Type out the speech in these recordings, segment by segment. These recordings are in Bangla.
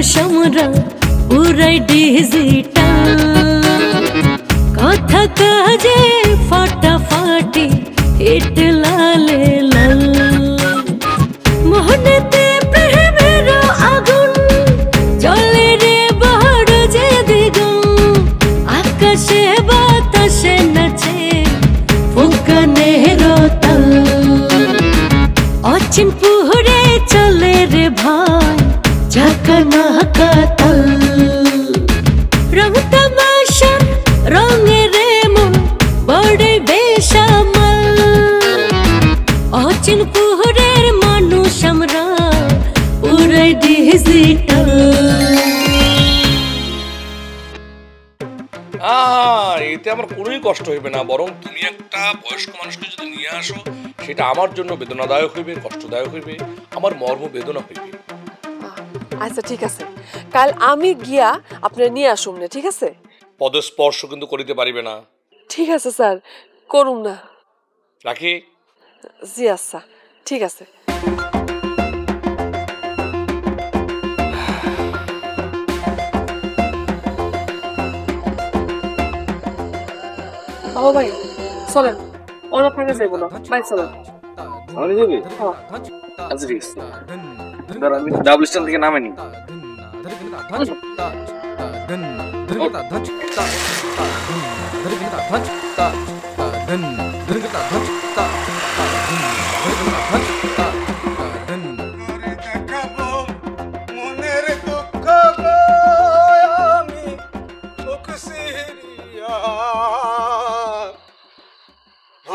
আমরা পুরাই ডিজিটাল কথা কাজে ফাটাফাটি হিট লালে লাল মোহনেতে প্রেমের আগুন জ্বলে রে বড় যে দ্বিগুণ আকাশে বাতাসে নাচে ফুঁকানের তাল অচিন পুহরে চলে রে ভাই ঝাঁকানা কাতাল রং তামাশা রঙে রে মন বড়ে বেশামাল অচিন পুহরের মানুষ আমরা পুরাই ডিজিটাল এতে আমার কোনোই কষ্ট হইবে না, বরং তুমি একটা বয়স্ক মানুষকে যদি নিয়ে আসো সেটা আমার জন্য বেদনাদায়ক হইবে, কষ্টদায়ক হইবে, আমার মর্ম বেদনা হইবে। আচ্ছা ঠিক আছে, কাল আমি গিয়া আপনার নিয়ে আসুম না, ঠিক আছে? পদস্পর্শ কিন্তু করিতে পারিবে না। ঠিক আছে স্যার, করুম না। রাখি। জি আচ্ছা ঠিক আছে। ও ভাই চলেন, অন্য ফাঁকে যাইব না, ভাই চলেন। আমি যাবি? আচ্ছা ঠিক আছে, দাঁড়া আমি ডাবল স্ট্যান্ড থেকে নামে নি।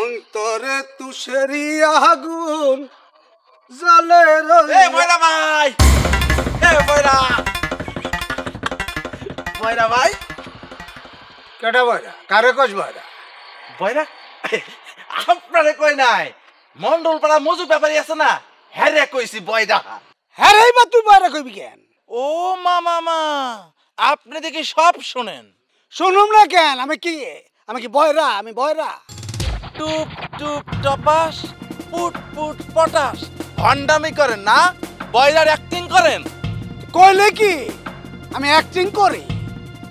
অন্তরে তুষেরি আগুন জ্বলে রয়ে। বয়রা ভাই, বয়রা বয়রা ভাই। কেটা বয়রা? কারে কস বয়রা? বয়রা আপনারে কই নাই, মন্ডল পাড়া মজু ব্যাপারী আছে না, হ্যারে কইছি বয়রা। হ্যাঁ রে বা তুই বয়রা কইবি কেন? ও মামা আপনি দেখি সব শোনেন। শুনুম না কেন? আমি কি বয়রা? আমি বয়রা? টুপ টুপ টপাস পুট পুট পটাস ভন্ডামি করেন না, বয়রার অ্যাক্টিং করেন। কইলে কি আমি অ্যাক্টিং করি?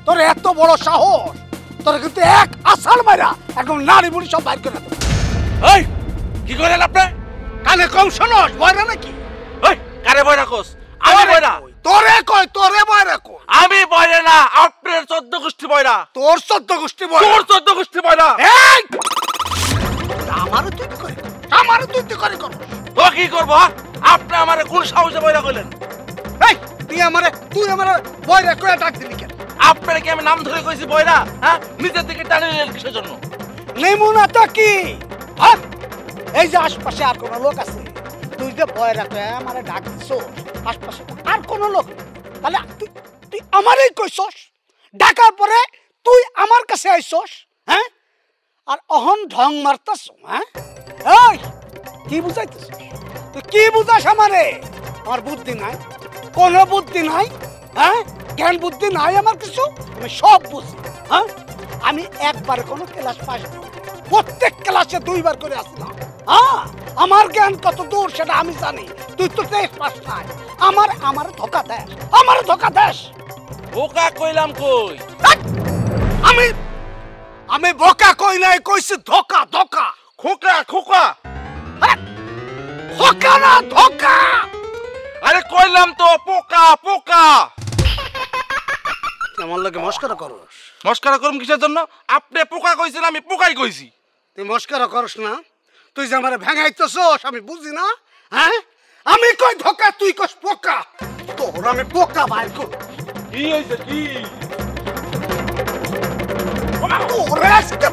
তোর এত বড় সাহস, তোর কিন্তু এক আষাঢ় মাইরা একদম নারী বুড়ি সব বাইর করে দেব। এই কি করেন আপনি? কানে কম শোনস? বয়রা নাকি? এই কারে বয়রা কোস? আমি বয়রা। তোরে কই, তোরে বয়রা কই? আমি বয়রা না, আপনার 14 গোষ্ঠী বয়রা। তোর 14 গোষ্ঠী বয়রা? তোর 14 গোষ্ঠী বয়রা। এই আমারও তুই করে, আমারও তুই করে কর। তো কি করব? আপনি আমারে কোন সাহসে বয়রা কইলেন? এই তুই আমারে বয়রা কইয়া ডাক দিলি কেন? আপনারে কি আমি নাম ধরে কইছি বয়রা? হ্যাঁ, নিজের দিকে টানে নিলেন কিসের জন্য? নেমুনাটা কি? হ্যাঁ, এই যে আশপাশে আর কোন লোক আছে? তুই যে বয়রা কইয়া আমারে ডাক দিছস, আশপাশে আর কোন লোক নেই, তাহলে তুই আমারই কইছস? ডাকার পরে তুই আমার কাছে আইছস, হ্যাঁ? আর অহন ঢং মারতাস, হ্যাঁ? এই কি বুঝাইতেছ? তুই কি বুঝাস আমারে? আমার বুদ্ধি নাই, কোনো বুদ্ধি নাই, হ্যাঁ? জ্ঞান বুদ্ধি নাই আমার কিছু, আমি সব বুঝি, হ্যাঁ? আমি একবার কোনো ক্লাস পাস করি, প্রত্যেক ক্লাসে 2 বার করে আসলাম, হ্যাঁ? আমার জ্ঞান কত দূর সেটা আমি জানি, তুই তো টেস্ট পাস নাই। আমার ধোকা দেস, আমার ধোকা দেস। বোকা কইলাম কই? আমি বোকা কই নাই, কইছি ধোকা। ধোকা খোকা খোকা, ধোকা না ধোকা। আরে কইলাম তো পোকা পোকা। আমার লাগে মস্করা করস? মস্করা করুম কিসের জন্য? আপনি পোকা কইছেন, আমি পোকাই কইছি। তুই মস্করা করস না? তুই যে আমারে ভেঙাইতেছস আমি বুঝি না, হ্যাঁ? আমি কই ধোকা, তুই কস পোকা। তোর আমি পোকা বাইর কর। কি হইছে কি? তোরে আজকে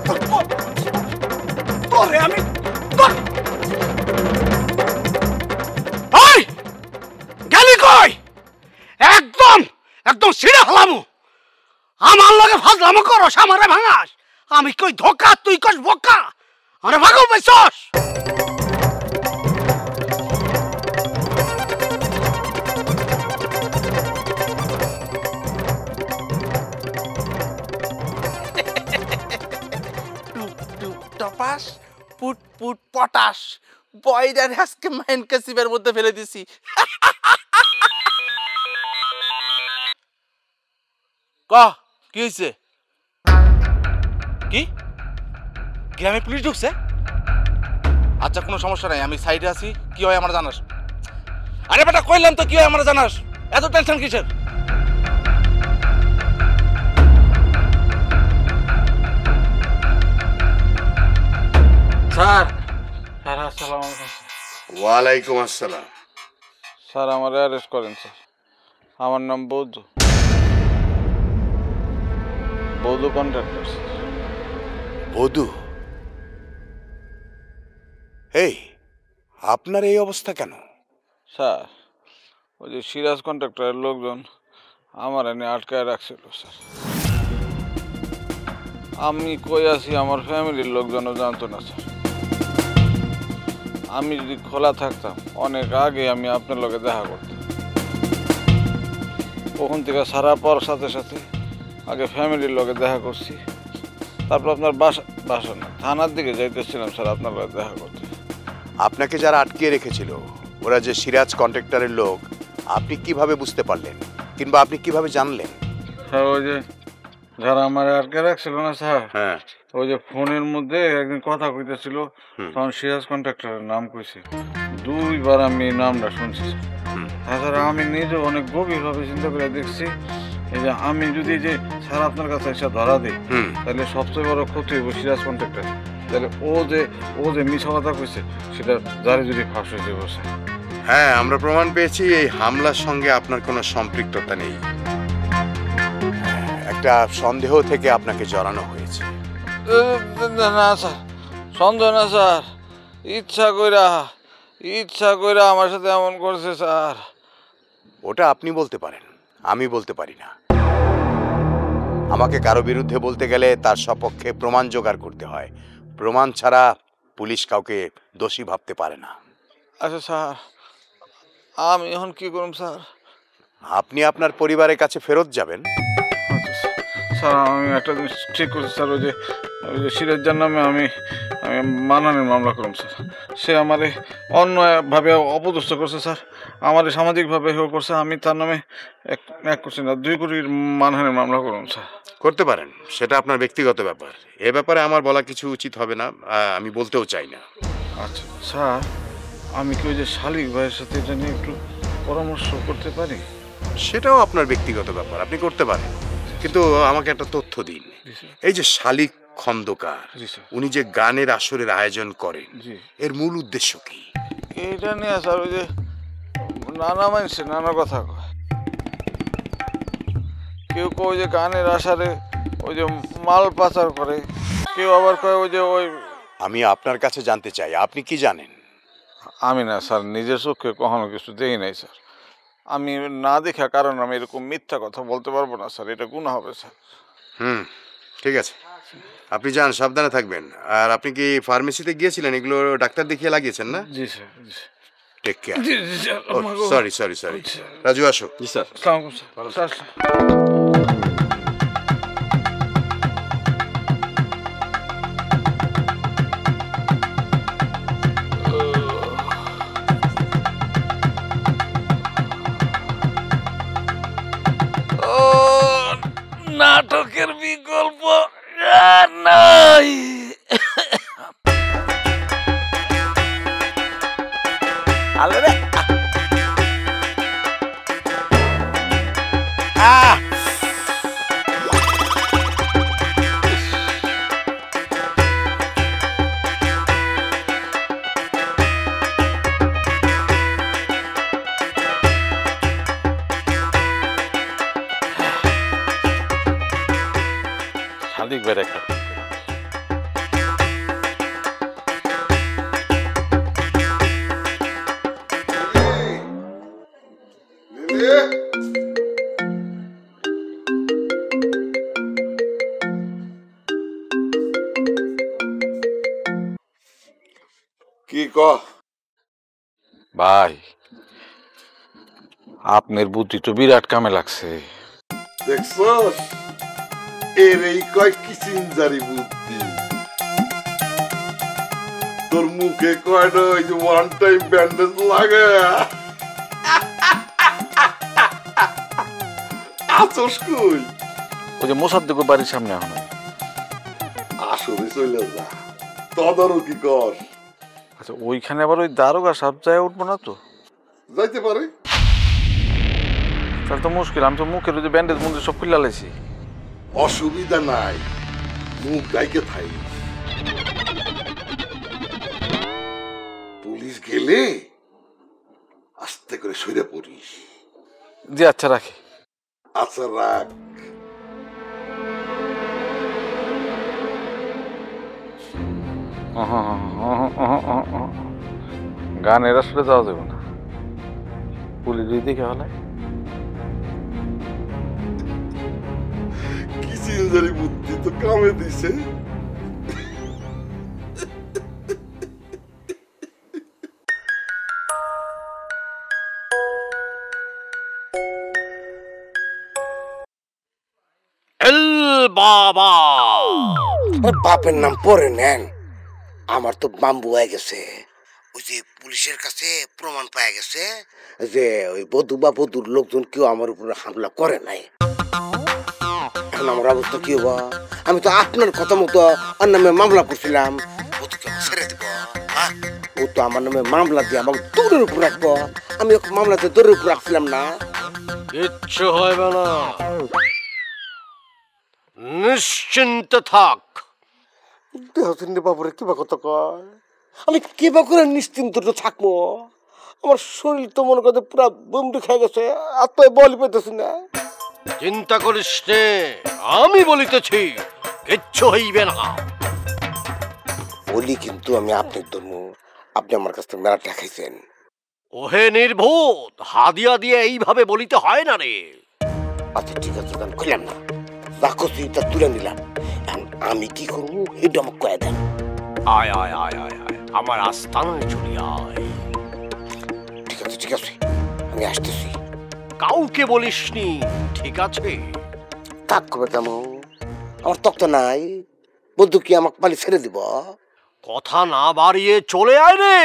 তোরে আমি গালি কই? একদম সিঁড়ে হলামু। আমার লগে ফাজলামো করস, আমারে ভাঙাস। আমি কই ধোকা, তুই কস বোকা। আরে পাগল পাইছস? টপাস পুট পুট পটাস বয়ডার আজকে মাইন্ড কাসিবের মধ্যে ফেলে দিছি। কি হয়েছে? কি গ্রামে পুলিশ ঢুকছে? আচ্ছা কোনো সমস্যা নাই, আমি সাইডে আছি। কি হয় আমার জানাস? আরে বেটা কইলাম তো কি হয় আমার জানাস, এত টেনশন কিসের? স্যার স্যার আসসালামু আলাইকুম। ওয়ালাইকুম আসসালাম। স্যার আমার অ্যারেস্ট করেন স্যার। আমার নাম বৌদ্ধ, বৌদ্ধ কন্ট্রাক্টর। বধু, এই আপনার এই অবস্থা কেন? স্যার ওই যে সিরাজ কন্ট্রাক্টরের লোকজন আমার এনে আটকায় রাখছিল স্যার। আমি কই আছি আমার ফ্যামিলির লোকজনও জানতো না স্যার। আমি যদি খোলা থাকতাম অনেক আগে আমি আপনার লগে দেখা করতাম। ওখান থেকে সারা পর সাথে সাথে আগে ফ্যামিলির লগে দেখা করছি, তারপর আপনার বাসা না থানার দিকে যাইতেছিলাম স্যার আপনার লগে দেখা করতে। আপনাকে যারা আটকে রেখেছিল ওরা যে সিরাজ কন্ট্রাক্টরের লোক, আপনি কিভাবে বুঝতে পারলেন কিংবা আপনি কিভাবে জানলেন? স্যার ওই যে যারা আমার আটকে রাখছিল না স্যার, হ্যাঁ, ওই যে ফোনের মধ্যে একদিন কথা কইতেছিল, তখন সিরাজ কন্ট্রাক্টরের নাম কইছে। দুইবার আমি এই নামটা শুনছি। তাছাড়া আমি নিজে অনেক গভীরভাবে চিন্তা করে দেখছি, এই যে আমি যদি যে স্যার আপনার কাছে এসে ধরা দিই তাহলে সবচেয়ে বড় ক্ষতি হইব সিরাজ কন্ট্রাক্টর। তাহলে ও যে মিছা কথা কইছে সেটা জারি যদি ফাঁস হয়ে যাবো স্যার। হ্যাঁ, আমরা প্রমাণ পেয়েছি এই হামলার সঙ্গে আপনার কোনো সম্পৃক্ততা নেই। একটা সন্দেহ থেকে আপনাকে জড়ানো হয়েছে। না স্যার, সন্দেহ না স্যার, ইচ্ছা কইরা আমার সাথে এমন করছে স্যার। ওটা আপনি বলতে পারেন, আমি বলতে পারি না। আমাকে কারো বিরুদ্ধে বলতে গেলে তার সপক্ষে প্রমাণ জোগাড় করতে হয়। প্রমাণ ছাড়া পুলিশ কাউকে দোষী ভাবতে পারে না। আচ্ছা স্যার, আমি এখন কি করুম স্যার? আপনি আপনার পরিবারের কাছে ফেরত যাবেন। স্যার আমি একটা জিনিস ঠিক করছি স্যার, ওই যে সিরাজের নামে আমি মানহানির মামলা করুন স্যার। সে আমারে অন্যভাবে অপদস্থ করছে স্যার, আমারে সামাজিকভাবে হেয় করছে। আমি তার নামে এক কোটি না 2 কোটির মানহানির মামলা করুন স্যার। করতে পারেন, সেটা আপনার ব্যক্তিগত ব্যাপার। এ ব্যাপারে আমার বলা কিছু উচিত হবে না, আমি বলতেও চাই না। আচ্ছা স্যার, আমি কি ওই যে শালিক ভাইয়ের সাথে এটা নিয়ে একটু পরামর্শ করতে পারি? সেটাও আপনার ব্যক্তিগত ব্যাপার, আপনি করতে পারেন, কিন্তু আমাকে একটা তথ্য দিন। এই যে শালিক খন্দকার, উনি যে গানের আসরের আয়োজন করেন, এর মূল উদ্দেশ্য কি? এইটা নিয়ে স্যার ওই যে নানা মানুষে নানা কথা কয়। কেউ কয় যে গানের আসরে ওই যে মাল পাচার করে, কেউ আবার কয় ওই যে আমি আপনার কাছে জানতে চাই আপনি কি জানেন? আমি না স্যার, নিজের চোখে কখনো কিছু দেখি নাই স্যার। আমি না দেখা কারণ আমি এরকম মিথ্যা কথা বলতে পারবো না স্যার, এটা গুনাহ হবে স্যার। ঠিক আছে, আপনি যান, সাবধানে থাকবেন। আর আপনি কি ফার্মেসিতে গিয়েছিলেন? এগুলো ডাক্তার দেখিয়ে লাগিয়েছেন না? জি sir. Take care. Sorry Raju, আসো। জি স্যার। আসসালামু আলাইকুম স্যার। নাটকের বিকল্প আর নাই। আলে শালিক ভাইয়ের একটা কি কহ? ভাই, আপনার বুদ্ধি তো বিরাট কামে লাগছে। দেখছস, এর এই কয় কিচিনজারি বুদ্ধি। তোর মুখে কয়টা ওই যে ওয়ান টাইম ব্যান্ডেজ লাগে আছস কই? ওই যে মোসাদ্দেকের বাড়ির সামনে এখন। আসলে চলে যা, তদারকি কর। আচ্ছা ওইখানে আবার ওই দারোগা সাহেব যায় উঠবো না তো? যাইতে পারে। তাহলে তো মুশকিল, আমি তো মুখের ওই যে ব্যান্ডেজ মন্দির সব খুলে লাইছি। অসুবিধা নাই, মুখ গাইকে থাই। পুলিশ গেলে আস্তে করে সইরে পড়িস। জি আচ্ছা রাখি। আচ্ছা রাখ। গানের আসলে যাওয়া যাবে না, পুলিশ দিকে হলে। কি চিন্তারি বুদ্ধি তো কামে দিছে। বাবা বাপের নাম পরে নেন, আমার তো বাম্বু হয়ে গেছে। ওই যে পুলিশের কাছে প্রমাণ পাওয়া গেছে যে ওই বধূ বা বধূর লোকজন কেউ আমার উপরে হামলা করে নাই। এখন আমার অবস্থা কি হবো? আমি তো আপনার কথা মতো ওর নামে মামলা করছিলাম, বধূকে ছেড়ে দিব। ও তো আমার নামে মামলা দিয়ে আমাকে দৌড়ের উপর রাখবো, আমি ওকে মামলাতে দৌড়ের উপর রাখছিলাম না। কিচ্ছু হবে না, নিশ্চিন্ত থাক। বাবুরে কিবা কথা কয়, আমি কিবা করে নিশ্চিন্ত থাকবো? আমার শরীর তো মনে করতে পুরা বমি খেয়ে গেছে, আত্মায় বল পেতেছি না। চিন্তা করিস নে, আমি বলিতেছি কিচ্ছু হইবে না। বলি কিন্তু আমি আপনার জন্য, আপনি আমার কাছ থেকে মেলা টাকাইছেন। ওহে নির্বোধ, হাদিয়া দিয়ে এইভাবে বলিতে হয় না রে। আচ্ছা ঠিক আছে, তাহলে খুললাম না, যা করছি তা তুলে নিলাম। আমি কি করবো এটা আমাকে কয়ে দেন। আয় আয় আয় আয় আয়, আমার আস্তানায় চলে আয়। ঠিক আছে ঠিক আছে, আমি আসতেছি। কাউকে বলিসনি, ঠিক আছে? কাক করবে তেমন, আমার তক্ত নাই। বন্ধু কি আমাকে পালি ছেড়ে দিব? কথা না বাড়িয়ে চলে আয় রে।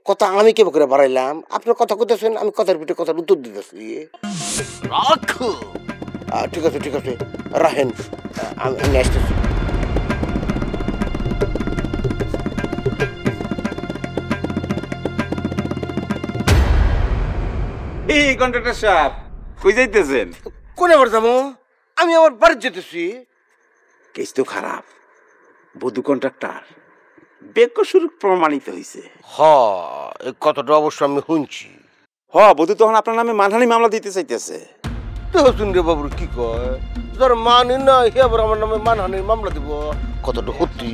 কথা আমি কেবল করে বাড়াইলাম, আপনার কথা কইতেছেন, আমি কথার পিঠে কথার উত্তর দিতেছি। রাখ। ঠিক আছে ঠিক আছে, রাখেন, আমি আসতেছি। এই কন্ট্রাক্টর সাহেব কই যাইতেছেন? কোনে বার যাবো? আমি আমার বাড়ি যেতেছি। কেস তো খারাপ, বধূ কন্ট্রাক্টর বেকসুর প্রমাণিত হয়েছে। এই কথাটা অবশ্য আমি শুনছি। বধূ তখন আপনার নামে মানহানি মামলা দিতে চাইতেছে। বাবুর কি কয়, যার মানি না হে আবার আমার নামে মানহানির মামলা দিব? কতটা সত্যি?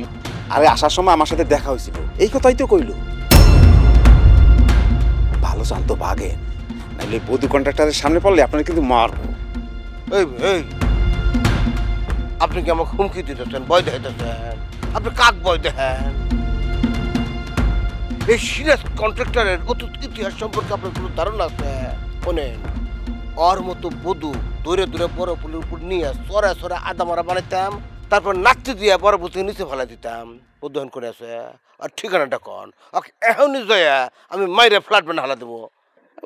আরে আসার সময় আমার সাথে দেখা হয়েছিল, এই কথাই তো কইল। ভালো শান্ত ভাগে, নাহলে বধূ কন্ট্রাক্টরের সামনে পড়লে আপনার কিন্তু মারবো। এই আপনি কি আমাকে হুমকি দিতেছেন, ভয় দেখাইতেছেন? আপনি কাক ভয় দেখেন? এই সিরিয়াস কন্ট্রাক্টরের অতীত ইতিহাস সম্পর্কে আপনার কোনো ধারণা আছে? শোনেন, ওর মতো বধূ দূরে দূরে বড় পুলের উপর নিয়ে সরা সরা আদা মারা বানাইতাম, তারপর নাচতে দিয়ে বড় বুঝতে নিচে ফেলা দিতাম। বুদ্ধন করে আছে, আর ঠিকানাটা কন, এখনই জয়া আমি মাইরে ফ্ল্যাট বানা হালা দেবো।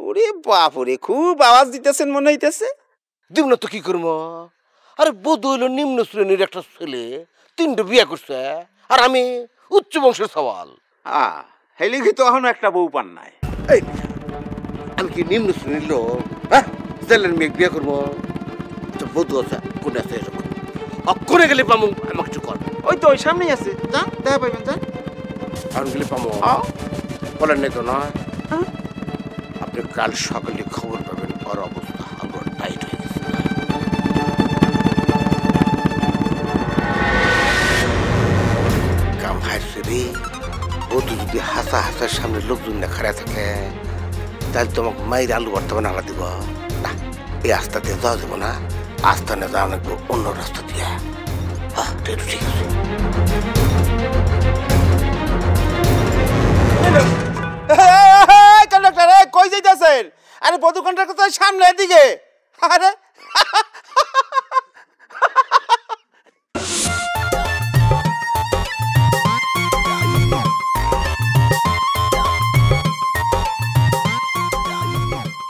ওরে বাপরে, খুব আওয়াজ দিতেছেন মনে হইতেছে। দিব না তো কি করবো? আরে বধূ হইল নিম্ন শ্রেণীর একটা ছেলে, 3টে বিয়ে করছে, আর আমি উচ্চ বংশের সওয়াল। হেলে কি তো এখন একটা বউ পান নাই? আমি কি নিম্ন শ্রেণীর লোক? হ্যাঁ, জেলের মেয়ে বিয়ে করবো? বধূ আছে, কোনে আছে এরকম? কোনে গেলে পামু আমাকে কিছু কর। ওই তো ওই সামনেই আছে, যা দেখা পাইবেন, যা। কারণ গেলে পামু বলেন নাই তো না? আপনি কাল সকালে খবর পাবেন ওর অবস্থা আবার টাইট হয়ে গেছে। কাম হারছে রে, বধূ যদি হাসা হাসার সামনে লোকজন না খাড়া থাকে, তাহলে তোমাকে মায়ের আলু ভর্তা বানা দিব না। এই রাস্তা দিয়ে যাওয়া যাবো না, আস্থা না যাওয়া লাগবে অন্য রাস্তা দিয়ে। ঠিক আছে। কন্ডাক্টর কই যাইতেছেন? আরে বধূ কন্ট্রাক্টর তো সামনে এদিকে। আরে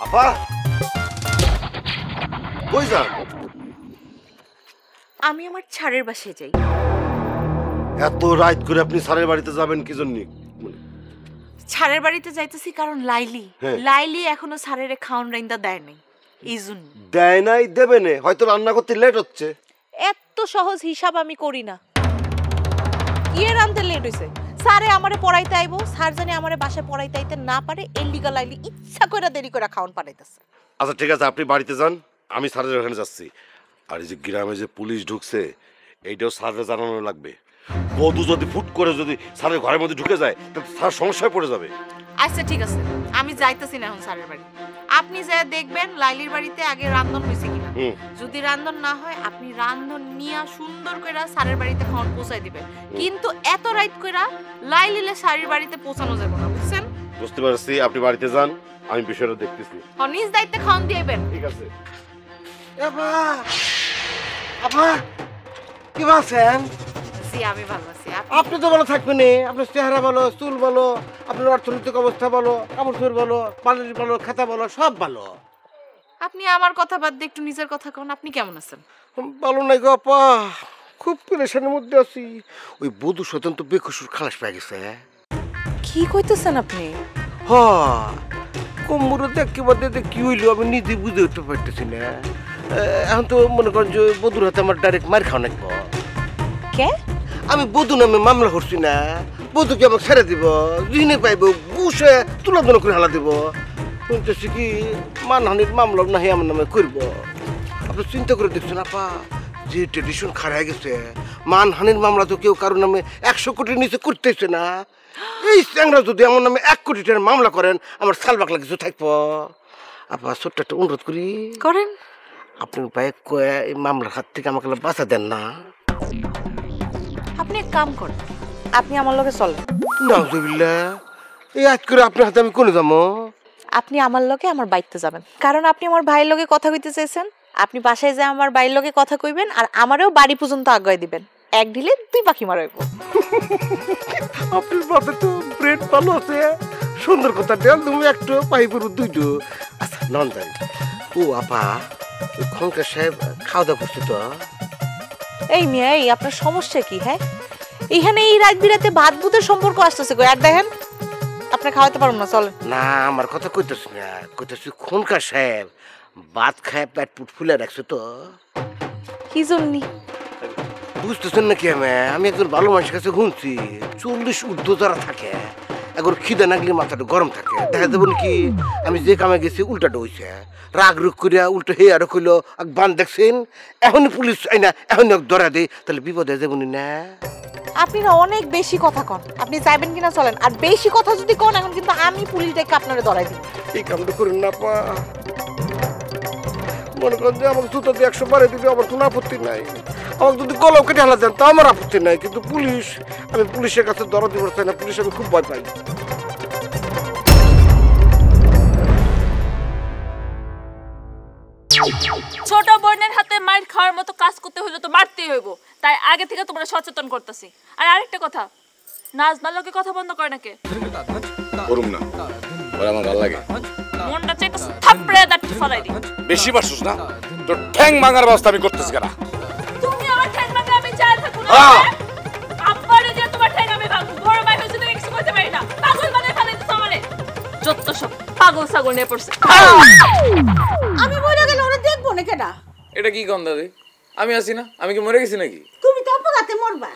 আপা কই যান? আমি আমার ছাড়ের বাসায় যাই। এত রাত করে আপনি স্যারের বাড়িতে যাবেন কি জন্য? ছাড়ের বাড়িতে যাইতেছি কারণ লাইলি এখনো ছাড়ের খাওয়ান রাইন্দা দেয় নাই, এই জন্য। দেয় নাই দেবে না, হয়তো রান্না করতে লেট হচ্ছে। এত সহজ হিসাব আমি করি না। ইয়ে রানতে লেট হইছে, স্যারে আমারে পড়াইতে আইবো, স্যার জানি আমারে বাসায় পড়াইতে আইতে না পারে, এর লিগা লাইলি ইচ্ছা করে দেরি করে খাওয়ান পাঠাইতেছে। আচ্ছা ঠিক আছে, আপনি বাড়িতে যান, আমি স্যারের ওখানে যাচ্ছি। আর এই যে গ্রামে যে পুলিশ ঢুকছে, এইটাও স্যারের জানানো লাগবে। বধূ যদি ফুট করে যদি স্যারের ঘরের মধ্যে ঢুকে যায়, তাহলে স্যার সমস্যায় পড়ে যাবে। আচ্ছা ঠিক আছে, আমি যাইতেছি না এখন স্যারের বাড়ি। আপনি যা দেখবেন লাইলির বাড়িতে আগে রান্ধন হয়েছে কিনা। যদি রান্ধন না হয়, আপনি রান্ধন নিয়ে সুন্দর করে স্যারের বাড়িতে খাওয়ান পৌঁছাই দিবেন। কিন্তু এত রাইট করে লাইলিলে স্যারের বাড়িতে পৌঁছানো যাবে না, বুঝছেন? বুঝতে পারছি, আপনি বাড়িতে যান, আমি বিষয়টা দেখতেছি। নিজ দায়িত্বে খাওয়ান দিয়েবেন। ঠিক আছে। কি আছেন? জি আমি ভালো আছি। আপনি তো ভালো থাকবেন, আপনার চেহারা ভালো, চুল ভালো, আপনার অর্থনৈতিক অবস্থা ভালো, কাপড় চোপড় ভালো, বাড়ি ভালো, খাতা ভালো, সব ভালো। আপনি আমার কথা বাদ দিয়ে একটু নিজের কথা কোন, আপনি কেমন আছেন? ভালো নাই গো আপা, খুব পেরেশানির মধ্যে আছি। ওই বধূ স্বতন্ত্র বেকসুর খালাস পেয়ে গেছে। কি কইতেছেন আপনি? কোমরে দেখতে বাদে কি হইলো আমি নিজে বুঝে উঠতে পারতেছি না। এখন তো মনে করেন যে বধুর হাতে আমার ডাইরেক্ট মার খাওয়া নাকবো। কে? আমি বধূ নামে মামলা করছি না, বধূকে আমাকে ছেড়ে দিব, যিনি পাইব ঘুষে তুলাধনা করে হালা দিব। শুনতেছি কি মানহানির মামলা নাহি আমার নামে করব। আপনি চিন্তা করে দেখছেন আপা, যে ট্রেডিশন খারাপ গেছে, মানহানির মামলা তো কেউ কারোর নামে 100 কোটির নিচে করতেছে না। এই চ্যাংরা যদি আমার নামে 1 কোটি টাকার মামলা করেন, আমার সাল বাকলা কিছু থাকবো। আপা ছোট্ট একটা অনুরোধ করি, করেন। আপনার ভাই কয়ে এই মামলার হাত থেকে আমাকে বাঁচা দেন না। আপনি এক কাম করেন, আপনি আমার লগে চলেন। নাউজুবিল্লাহ, এই আজ করে আপনার হাতে আমি কোনে যাবো? আপনি আমার লগে আমার বাইতে যাবেন, কারণ আপনি আমার ভাইয়ের লগে কথা কইতে চাইছেন। আপনি বাসায় যায় আমার ভাইয়ের লগে কথা কইবেন, আর আমারও বাড়ি পর্যন্ত আগায় দিবেন। এক ঢিলে 2 পাখি মারাইব। আপনার বাপে তো ব্রেড ভালো আছে, সুন্দর কথা দেন তুমি, একটু পাইপুর 2টো। আচ্ছা নন যাই। ও আপা, ওই খঙ্কার সাহেব খাওয়া দাওয়া করছে তো? এই মিয়া, এই আপনার সমস্যা কি? হ্যাঁ, এইখানে এই রাত বিরাতে ভাত ভূতের সম্পর্ক আসতেছে গো। আর দেখেন আপনি খাওয়াতে পারুন না, চলেন। না আমার কথা কইতেছি না, কইতেছি খঙ্কার সাহেব ভাত খায় পেট পুট ফুলে রাখছে তো। কি জন্যি বুঝতেছেন নাকি? আমি একজন ভালো মানুষের কাছে শুনছি, 40 ঊর্ধ্ব যারা থাকে, একবার খিদে না গেলে মাথাটা গরম থাকে। দেখা যাবেন কি আমি যে কামে গেছি উল্টাটা হইছে, রাগ রুগ করিয়া উল্টো হে আর কইলো বান দেখছেন, এখনই পুলিশ আইনা এখনই ধরা দেয়, তাহলে বিপদে যাবনি না। আপনি না অনেক বেশি কথা কন, আপনি চাইবেন কিনা চলেন। আর বেশি কথা যদি কন, এখন কিন্তু আমি পুলিশ ডেকে আপনারে ধরাই দিব। এই কামটা করেন না পা, মনে করেন যে আমাকে জুতো দিয়ে 100 বারে দিলে আমার কোনো আপত্তি নাই, আমাকে যদি গলাও কেটে হালা দেন তা আমার আপত্তি নাই। কিন্তু পুলিশ, আমি পুলিশের কাছে ধরা দিব চাই না, পুলিশ আমি খুব ভয় পাই। ছোট বোনের হাতে মাইর খাওয়ার মতো কাজ করতে হলে তো মারতেই হইব, তাই আগে থেকে তোমরা সচেতন করতেছি। আর আরেকটা কথা, নাজমার লগে কথা বন্ধ করে নাকি? করুম না, ওরা আমার ভালো লাগে। মনটা চাইতেছে থাপড়ে দাঁড়িয়ে ফলাই দি। বেশি পারছিস না, তোর ঠ্যাং ভাঙার ব্যবস্থা আমি করতেছি। কেনা তুমি আমার ঠ্যাং ভাঙা, আমি চাই থাকবো না। আব্বারে যে তোমার ঠ্যাং আমি ভাঙবো, বড় ভাই হইছে তো কিছু করতে পারি না, পাগল বানাই ফেলাইতেছ আমারে। যত সব পাগল ছাগল নিয়ে পড়ছে। আমি মরে গেলে ওরা দেখবো না কেডা? এটা কি কোন দাদি? আমি আছি না, আমি কি মরে গেছি নাকি? তুমি তো অপঘাতে মরবা।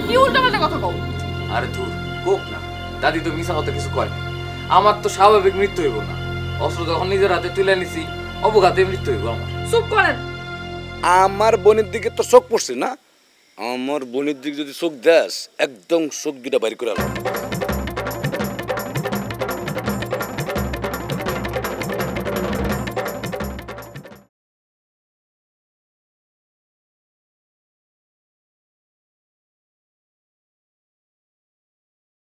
কি উল্টাপাল্টা কথা কও? আরে তুই কোক না, দাদি তো মিছা কথা কিছু কয় না। আমার তো স্বাভাবিক মৃত্যু হইব না, অস্ত্র যখন নিজের হাতে তুলে নিছি, অবঘাতে মৃত্যু হইব আমার। চুপ করেন। আমার বোনের দিকে তো চোখ পড়ছে না, আমার বোনের দিকে যদি চোখ দেস, একদম চোখ দুটা বাইর করে আলো।